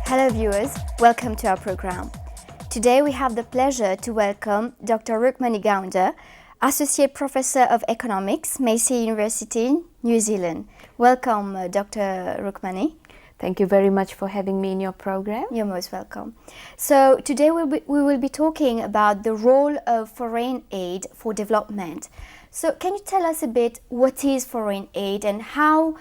Hello viewers, welcome to our program. Today we have the pleasure to welcome Dr. Rukmani Gounder, Associate Professor of Economics, Messey University, New Zealand. Welcome, Dr. Rukmani. Thank you very much for having me in your program. You're most welcome. So today we will be talking about the role of foreign aid for development. So can you tell us a bit what is foreign aid and how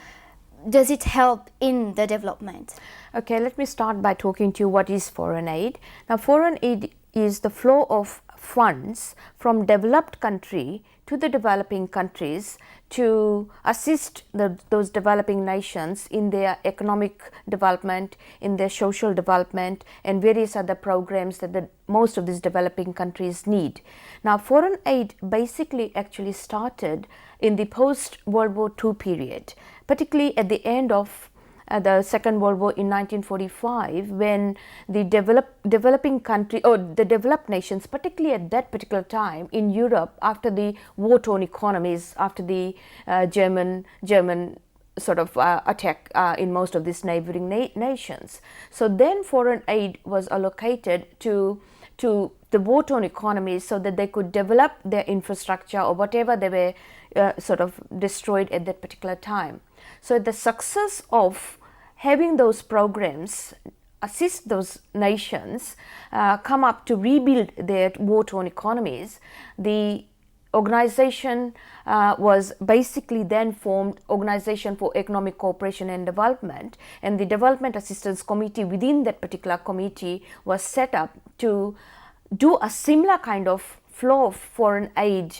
does it help in the development? Okay, let me start by talking to you what is foreign aid. Now, foreign aid is the flow of funds from developed country to the developing countries to assist those developing nations in their economic development, in their social development, and various other programs that most of these developing countries need. Now, foreign aid basically actually started in the post-World War II period, particularly at the end of the Second World War in 1945, when the developing country or the developed nations, particularly at that particular time in Europe, after the war-torn economies, after the German sort of attack in most of these neighboring nations. So then foreign aid was allocated to the war-torn economies so that they could develop their infrastructure or whatever they were sort of destroyed at that particular time. So the success of having those programs assist those nations come up to rebuild their war-torn economies, the organization was basically then formed, Organization for Economic Cooperation and Development, and the Development Assistance Committee within that particular committee was set up to do a similar kind of flow of foreign aid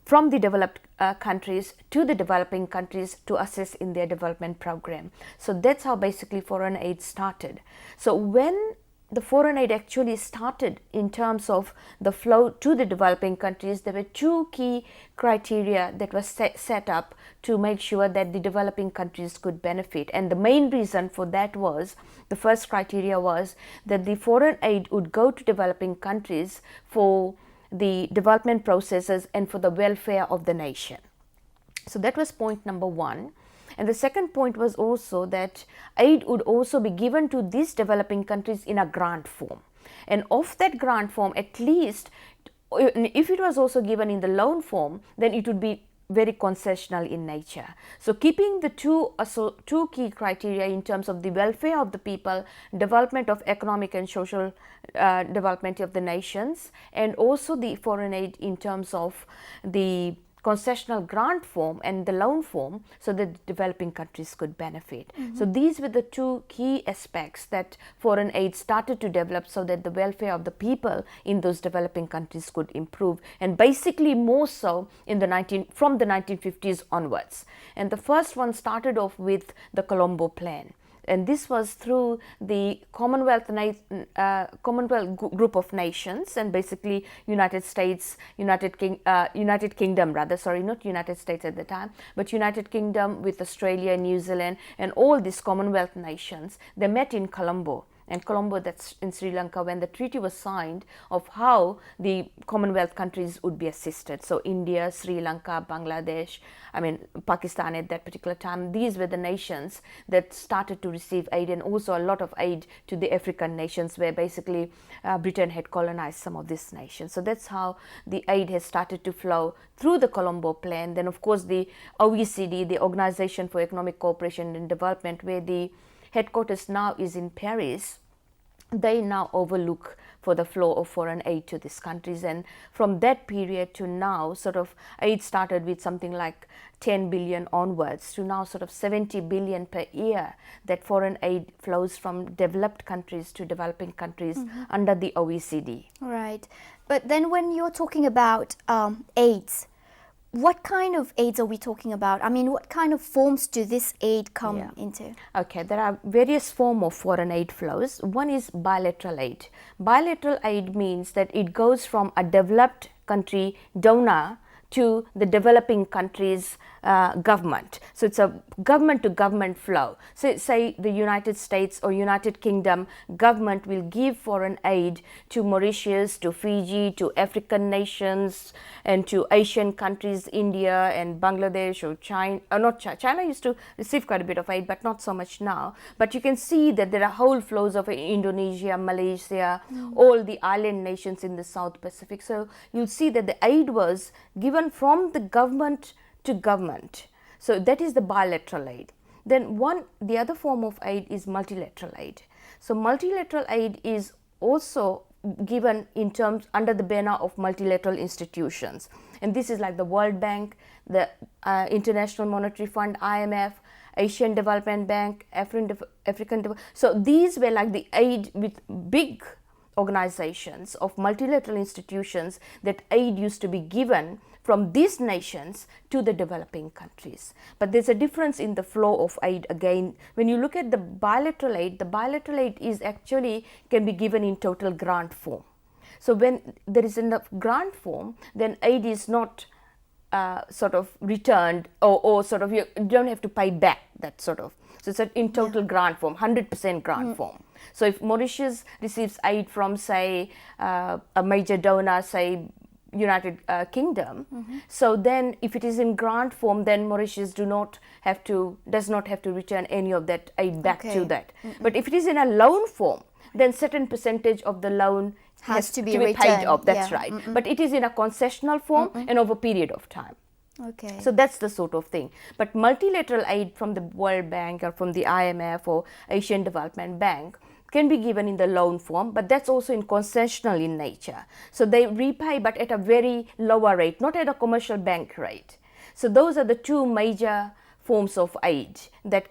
from the developed countries to the developing countries to assist in their development program. So that's how basically foreign aid started. So when the foreign aid actually started in terms of the flow to the developing countries, there were two key criteria that were set up to make sure that the developing countries could benefit. And the main reason for that was, the first criteria was that the foreign aid would go to developing countries for the development processes and for the welfare of the nation. So that was point number one. And the second point was also that aid would also be given to these developing countries in a grant form. And of that grant form, at least if it was also given in the loan form, then it would be very concessional in nature. So keeping the two key criteria in terms of the welfare of the people, development of economic and social development of the nations, and also the foreign aid in terms of the concessional grant form and the loan form, so that developing countries could benefit. So these were the two key aspects that foreign aid started to develop, so that the welfare of the people in those developing countries could improve, and basically more so in from the 1950s onwards. And the first one started off with the Colombo Plan. And this was through the Commonwealth group of nations, and basically United Kingdom rather, sorry, not United States at the time, but United Kingdom with Australia, New Zealand, and all these Commonwealth nations, they met in Colombo. And Colombo, that's in Sri Lanka, when the treaty was signed of how the Commonwealth countries would be assisted. So India, Sri Lanka, Bangladesh, Pakistan at that particular time, these were the nations that started to receive aid, and also a lot of aid to the African nations, where basically Britain had colonized some of these nations. So that's how the aid has started to flow through the Colombo Plan. Then of course the OECD, the Organization for Economic Cooperation and Development, where the headquarters now is in Paris, they now overlook for the flow of foreign aid to these countries. And from that period to now, sort of aid started with something like 10 billion onwards to now sort of 70 billion per year that foreign aid flows from developed countries to developing countries under the OECD. Right. But then when you're talking about aids, what kind of aids are we talking about? I mean, what kind of forms do this aid come into? Okay, there are various forms of foreign aid flows. One is bilateral aid. Bilateral aid means that it goes from a developed country donor to the developing countries' government. So it's a government to government flow. So say the United States or United Kingdom government will give foreign aid to Mauritius, to Fiji, to African nations, and to Asian countries, India and Bangladesh or China. Not China. China used to receive quite a bit of aid, but not so much now. But you can see that there are whole flows of Indonesia, Malaysia, all the island nations in the South Pacific. So you'll see that the aid was given from the government to government. So that is the bilateral aid. Then the other form of aid is multilateral aid. So multilateral aid is also given in terms under the banner of multilateral institutions, and this is like the World Bank, the International Monetary Fund, IMF, Asian Development Bank, African. So these were like the aid with big organizations of multilateral institutions that aid used to be given from these nations to the developing countries. But there's a difference in the flow of aid again. When you look at the bilateral aid is actually can be given in total grant form. So when there is enough grant form, then aid is not sort of returned or sort of you don't have to pay back that sort of. So it's in total grant form, 100% grant form. So if Mauritius receives aid from say a major donor, say United Kingdom, so then if it is in grant form, then Mauritius does not have to return any of that aid back to that. But if it is in a loan form, then certain percentage of the loan has to be paid off. That's right. But it is in a concessional form and over a period of time. Okay. So that's the sort of thing. But multilateral aid from the World Bank or from the IMF or Asian Development Bank can be given in the loan form, but that's also in concessional in nature. So they repay but at a very lower rate, not at a commercial bank rate. So those are the two major forms of aid that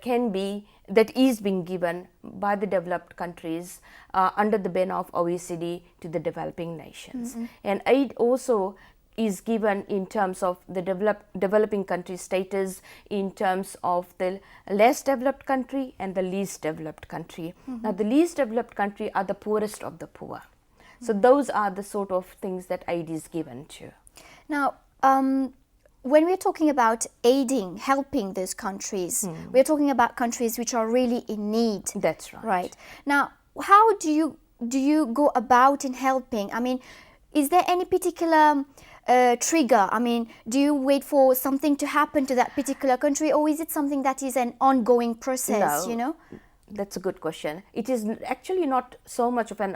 is being given by the developed countries under the banner of OECD to the developing nations. And aid also is given in terms of the developing country status, in terms of the less developed country and the least developed country. Now the least developed country are the poorest of the poor. So those are the sort of things that aid is given to. Now when we're talking about aiding, helping those countries, we're talking about countries which are really in need. That's right. Right. Now how do you go about in helping? I mean, is there any particular trigger? I mean, do you wait for something to happen to that particular country, or is it something that is an ongoing process? No, you know, that's a good question. It is actually not so much of an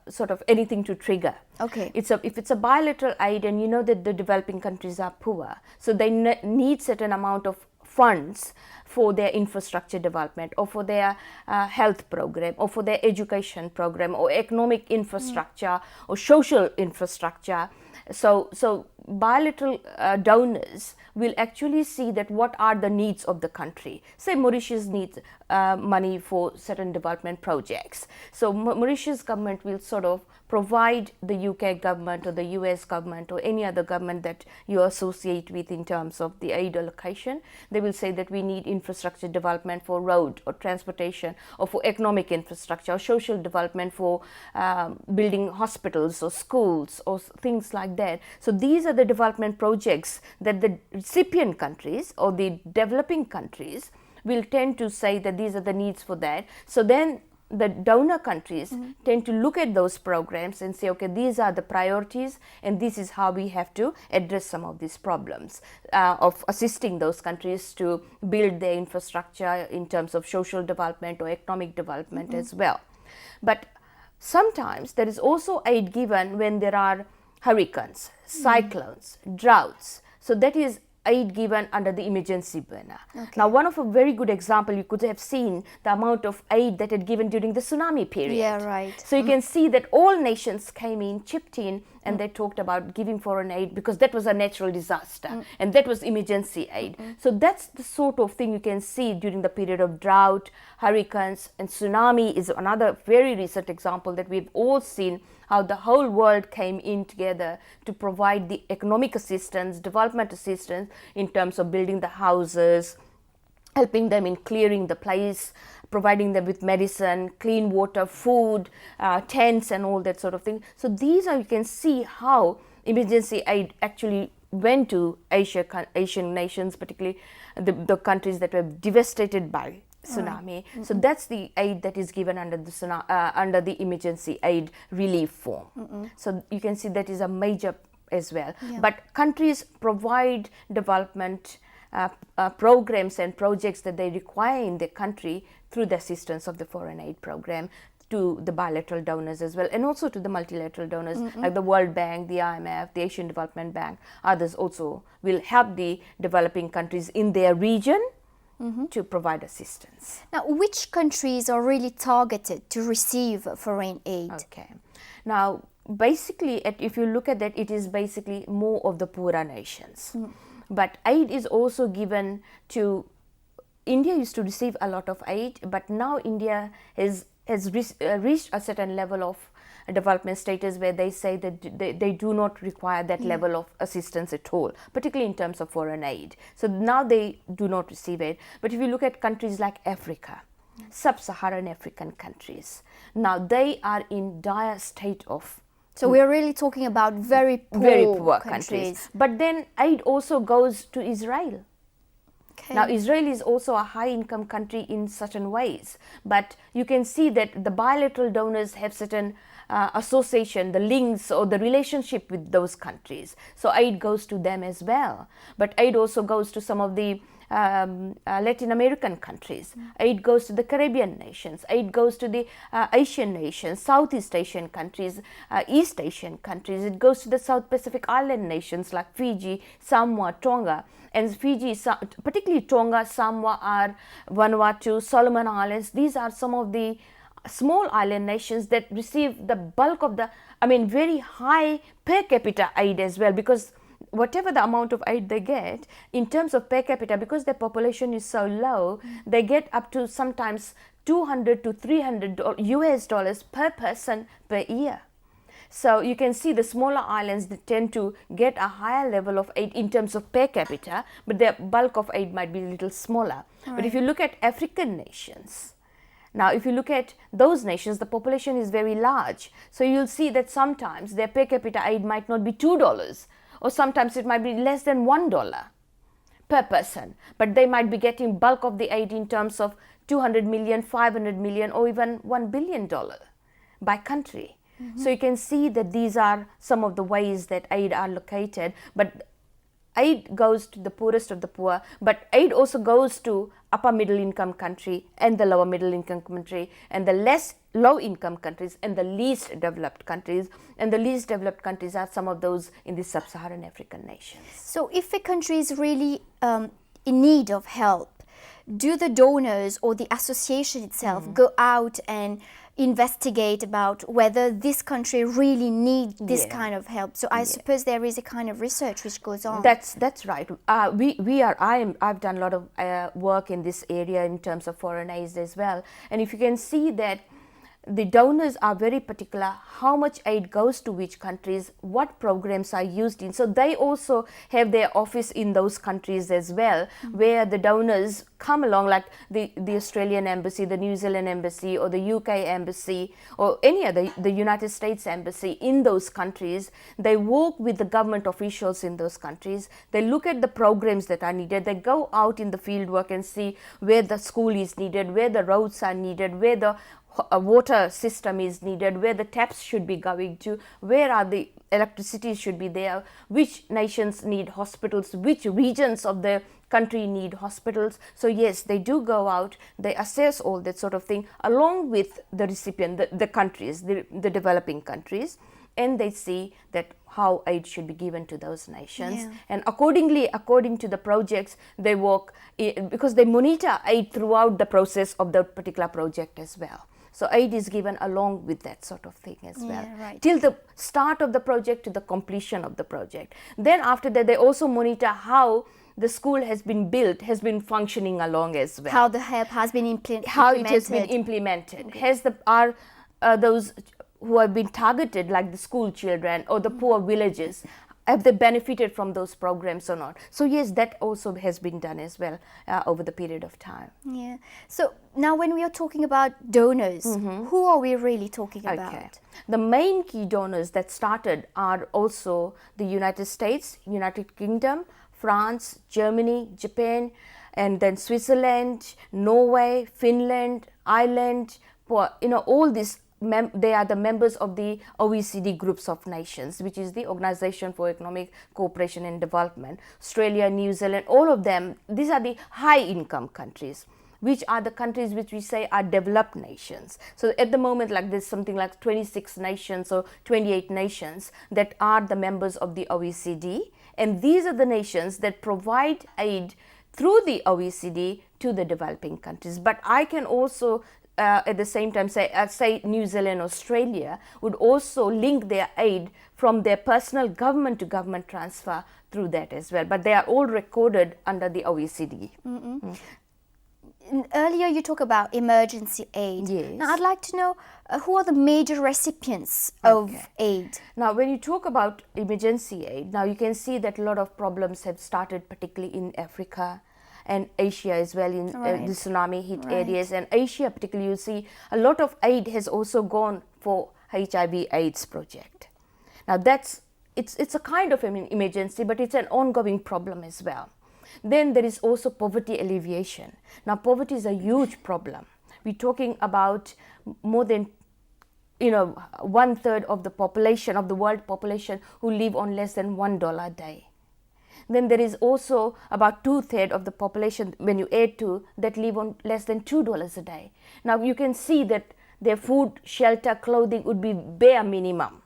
sort of anything to trigger. Okay. If it's a bilateral aid, and you know that the developing countries are poor, so they need certain amount of funds for their infrastructure development, or for their health program, or for their education program, or economic infrastructure, or social infrastructure. So bilateral donors will actually see that what are the needs of the country. Say Mauritius needs money for certain development projects. So Mauritius government will sort of provide the UK government or the US government or any other government that you associate with in terms of the aid allocation. They will say that we need infrastructure development for road or transportation, or for economic infrastructure, or social development for building hospitals or schools or things like that. So these are the development projects that the recipient countries or the developing countries will tend to say that these are the needs for that. So then the donor countries tend to look at those programs and say, okay, these are the priorities and this is how we have to address some of these problems of assisting those countries to build their infrastructure in terms of social development or economic development as well. But sometimes there is also aid given when there are hurricanes, cyclones, droughts. So that is aid given under the emergency banner. Okay. Now, one of a very good example, you could have seen the amount of aid that had given during the tsunami period. Yeah, right. So you can see that all nations came in, chipped in, and they talked about giving foreign aid because that was a natural disaster and that was emergency aid. So that's the sort of thing you can see during the period of drought, hurricanes, and tsunami is another very recent example that we've all seen, how the whole world came in together to provide the economic assistance, development assistance in terms of building the houses, helping them in clearing the place, providing them with medicine, clean water, food, tents and all that sort of thing. So these are, you can see how emergency aid actually went to Asian nations, particularly the countries that were devastated by tsunami. Right. So that's the aid that is given under the emergency aid relief form. So you can see that is a major as well. Yeah. But countries provide development programs and projects that they require in their country through the assistance of the foreign aid program to the bilateral donors as well, and also to the multilateral donors like the World Bank, the IMF, the Asian Development Bank. Others also will help the developing countries in their region to provide assistance. Now, which countries are really targeted to receive foreign aid? Okay. Now, basically, if you look at that, it is basically more of the poorer nations. But aid is also given to, India used to receive a lot of aid, but now India has reached a certain level of development status where they say that they do not require that level of assistance at all, particularly in terms of foreign aid. So now they do not receive it. But if you look at countries like Africa, sub-Saharan African countries, now they are in dire state of. So we are really talking about very poor countries. But then aid also goes to Israel. Okay. Now, Israel is also a high-income country in certain ways, but you can see that the bilateral donors have certain association, the links or the relationship with those countries. So aid goes to them as well. But aid also goes to some of the Latin American countries. Aid goes to the Caribbean nations. Aid goes to the Asian nations, Southeast Asian countries, East Asian countries. It goes to the South Pacific Island nations like Fiji, Samoa, Tonga. And Fiji, particularly Tonga, Samoa, Vanuatu, Solomon Islands, these are some of the small island nations that receive the bulk of the, very high per capita aid as well, because whatever the amount of aid they get, in terms of per capita, because their population is so low, they get up to sometimes $200 to $300 US per person per year. So you can see the smaller islands that tend to get a higher level of aid in terms of per capita, but their bulk of aid might be a little smaller. Right. But if you look at African nations, now if you look at those nations, the population is very large. So you'll see that sometimes their per capita aid might not be $2, or sometimes it might be less than $1 per person. But they might be getting bulk of the aid in terms of 200 million, 500 million, or even $1 billion by country. So you can see that these are some of the ways that aid are located, but aid goes to the poorest of the poor, but aid also goes to upper middle income country and the lower middle income country and the less low income countries and the least developed countries, and the least developed countries are some of those in the sub-Saharan African nations. So if a country is really in need of help, do the donors or the association itself go out and investigate about whether this country really needs this kind of help? So I suppose there is a kind of research which goes on. That's right. I've done a lot of work in this area in terms of foreign aid as well, and if you can see that the donors are very particular how much aid goes to which countries, what programs are used in. So they also have their office in those countries as well, where the donors come along, like the Australian embassy, the New Zealand embassy, or the UK embassy, or any other, the United States embassy in those countries. They work with the government officials in those countries. They look at the programs that are needed. They go out in the field work and see where the school is needed, where the roads are needed, where the a water system is needed, where the taps should be going to, where are the electricity should be there, which nations need hospitals, which regions of the country need hospitals. So yes, they do go out, they assess all that sort of thing along with the recipient, the countries, the developing countries, and they see that how aid should be given to those nations. And according to the projects, they work because they monitor aid throughout the process of the particular project as well. So aid is given along with that sort of thing as well, till the start of the project to the completion of the project. Then after that, they also monitor how the school has been built, has been functioning along as well. How the help has been implemented. How it has been implemented. Are those who have been targeted, like the school children or the poor villages, have they benefited from those programs or not? So yes, that also has been done as well over the period of time. Yeah. So now when we are talking about donors, who are we really talking about? Okay. The main key donors that started are also the United States, United Kingdom, France, Germany, Japan, and then Switzerland, Norway, Finland, Ireland, all these. They are the members of the OECD groups of nations, which is the Organization for Economic Cooperation and Development. Australia, New Zealand, all of them, these are the high income countries, which are the countries which we say are developed nations. So at the moment, like there's something like 26 nations or 28 nations that are the members of the OECD, and these are the nations that provide aid through the OECD to the developing countries. But I can also at the same time say New Zealand, Australia would also link their aid from their personal government to government transfer through that as well. But they are all recorded under the OECD. Earlier you talked about emergency aid. Yes. Now I'd like to know who are the major recipients of aid? Now when you talk about emergency aid, now you can see that a lot of problems have started, particularly in Africa and Asia as well, in the tsunami hit areas. And Asia particularly, you see a lot of aid has also gone for HIV AIDS project. Now it's a kind of an emergency, but it's an ongoing problem as well. Then there is also poverty alleviation. Now poverty is a huge problem. We're talking about more than 1/3 of the population, of the world population, who live on less than $1 a day. Then there is also about 2/3 of the population, when you add to, that live on less than $2 a day. Now you can see that their food, shelter, clothing would be bare minimum.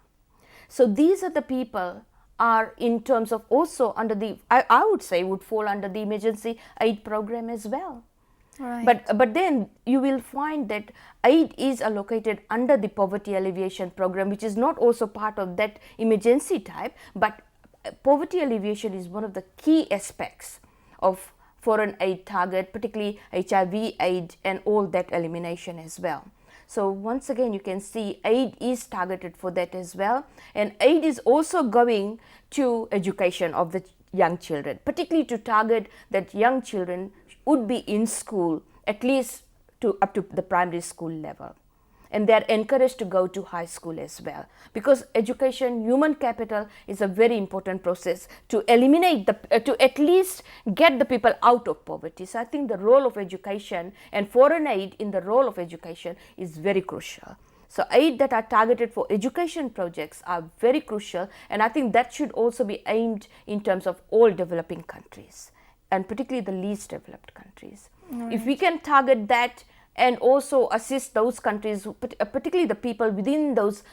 So these are the people are in terms of also under the, I would say would fall under the emergency aid program as well. Right. But then you will find that aid is allocated under the poverty alleviation program, which is not also part of that emergency type, but poverty alleviation is one of the key aspects of foreign aid target, particularly HIV aid and all that elimination as well. So once again you can see aid is targeted for that as well, and aid is also going to education of the young children, particularly to target that young children would be in school at least up to the primary school level. And they are encouraged to go to high school as well, because education, human capital, is a very important process to eliminate to at least get the people out of poverty. So I think the role of education and foreign aid in the role of education is very crucial. So aid that are targeted for education projects are very crucial, and I think that should also be aimed in terms of all developing countries, and particularly the least developed countries. Right. If we can target that and also assist those countries, particularly the people within those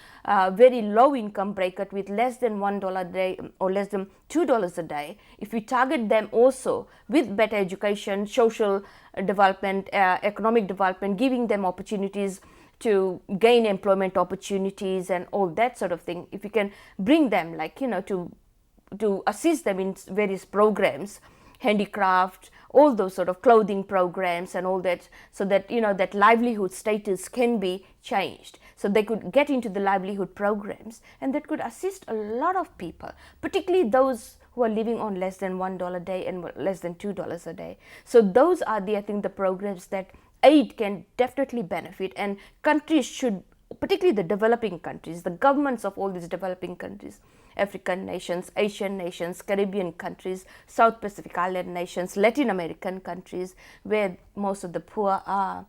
very low income bracket with less than $1 a day or less than $2 a day, if we target them also with better education, social development, economic development, giving them opportunities to gain employment opportunities and all that sort of thing, if we can bring them to assist them in various programs, handicraft, all those sort of clothing programs and all that, so that that livelihood status can be changed, so they could get into the livelihood programs, and that could assist a lot of people, particularly those who are living on less than $1 a day and less than $2 a day. So those are I think the programs that aid can definitely benefit, and countries should, particularly the developing countries, the governments of all these developing countries, African nations, Asian nations, Caribbean countries, South Pacific Island nations, Latin American countries, where most of the poor are,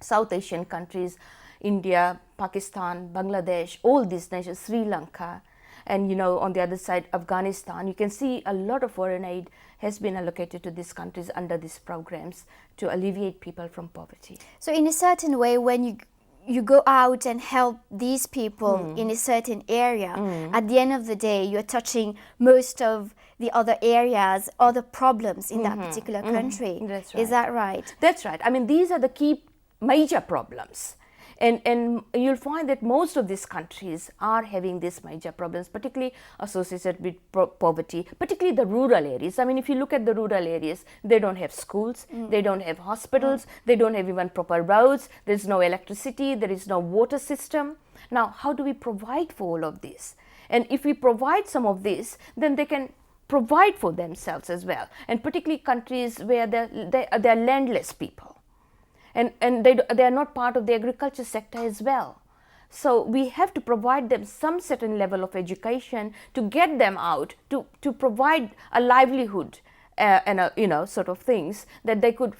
South Asian countries, India, Pakistan, Bangladesh, all these nations, Sri Lanka, and on the other side, Afghanistan. You can see a lot of foreign aid has been allocated to these countries under these programs to alleviate people from poverty. So in a certain way, when you go out and help these people in a certain area, at the end of the day, you're touching most of the other areas, other problems in that particular country. That's right. Is that right? That's right. I mean, these are the key major problems. And you'll find that most of these countries are having these major problems, particularly associated with poverty, particularly the rural areas. I mean, if you look at the rural areas, they don't have schools, they don't have hospitals, they don't have even proper roads, there's no electricity, there is no water system. Now, how do we provide for all of this? And if we provide some of this, then they can provide for themselves as well. And particularly countries where they're landless people. And they are not part of the agriculture sector as well. So we have to provide them some certain level of education to get them out, to provide a livelihood and a, sort of things that they could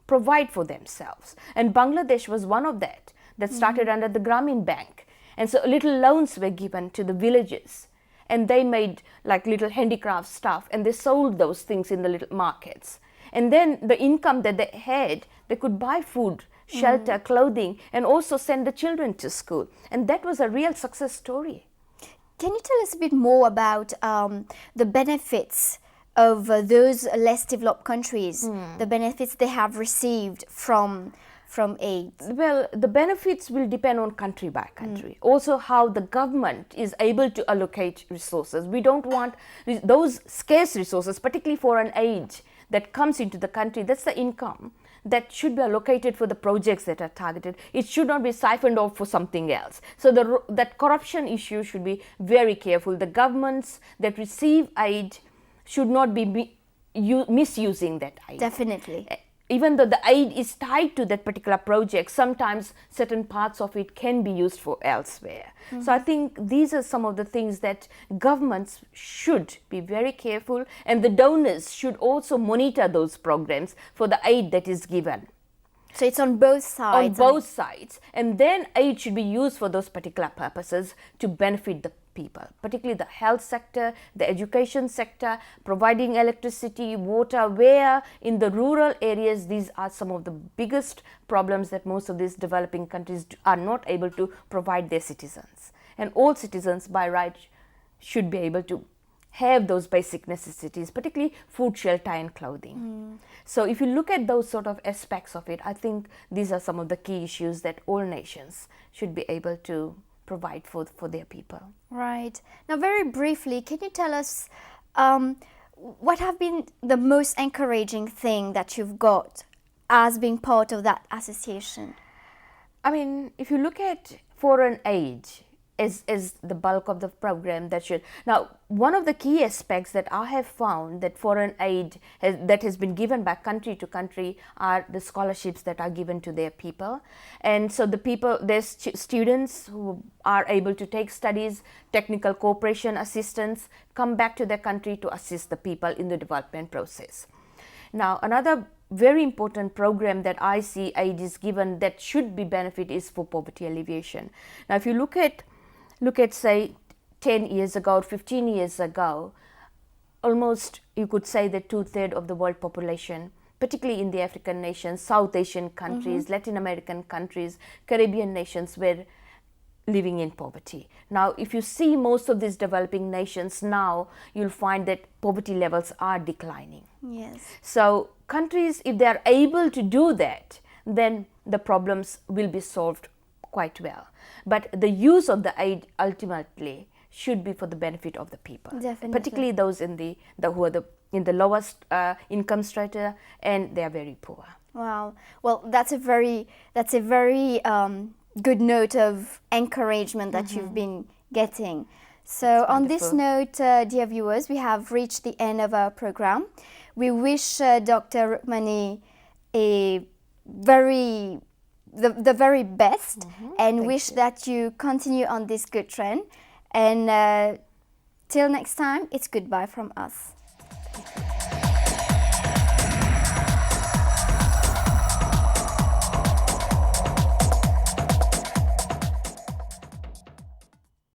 provide for themselves. And Bangladesh was one of that started under the Grameen Bank. And so little loans were given to the villages, and they made like little handicraft stuff, and they sold those things in the little markets. And then the income that they had, they could buy food, shelter, clothing, and also send the children to school. And that was a real success story. Can you tell us a bit more about the benefits of those less developed countries, the benefits they have received from aid? Well, the benefits will depend on country by country. Also how the government is able to allocate resources. We don't want those scarce resources, particularly foreign aid that comes into the country. That's the income that should be allocated for the projects that are targeted. It should not be siphoned off for something else. So that corruption issue should be very careful. The governments that receive aid should not be misusing that aid. Definitely. Even though the aid is tied to that particular project, sometimes certain parts of it can be used for elsewhere. So I think these are some of the things that governments should be very careful, and the donors should also monitor those programs for the aid that is given. So it's on both sides? On both sides. And then aid should be used for those particular purposes to benefit the people, particularly the health sector, the education sector, providing electricity, water, where in the rural areas these are some of the biggest problems that most of these developing countries are not able to provide their citizens. And all citizens by right should be able to have those basic necessities, particularly food, shelter and clothing. So if you look at those sort of aspects of it, I think these are some of the key issues that all nations should be able to provide for their people. Right. Now, very briefly, can you tell us what have been the most encouraging thing that you've got as being part of that association? I mean, if you look at foreign aid as the bulk of the program, that should... Now, one of the key aspects that I have found that foreign aid that has been given by country to country are the scholarships that are given to their people. And so the people, there's students who are able to take studies, technical cooperation assistance, come back to their country to assist the people in the development process. Now, another very important program that I see aid is given that should be benefit is for poverty alleviation. Now, if you look at say 10 years ago or 15 years ago, almost you could say that 2/3 of the world population, particularly in the African nations, South Asian countries, Latin American countries, Caribbean nations, were living in poverty. Now, if you see most of these developing nations now, you'll find that poverty levels are declining. Yes. So countries, if they are able to do that, then the problems will be solved quite well. But the use of the aid ultimately should be for the benefit of the people. Definitely. Particularly those in who are in the lowest income strata, and they are very poor. Wow. Well, that's a very good note of encouragement that you've been getting. So on this note, dear viewers, we have reached the end of our program. We wish Dr. Rukmanie the very best, and wish that you continue on this good trend. And till next time, it's goodbye from us.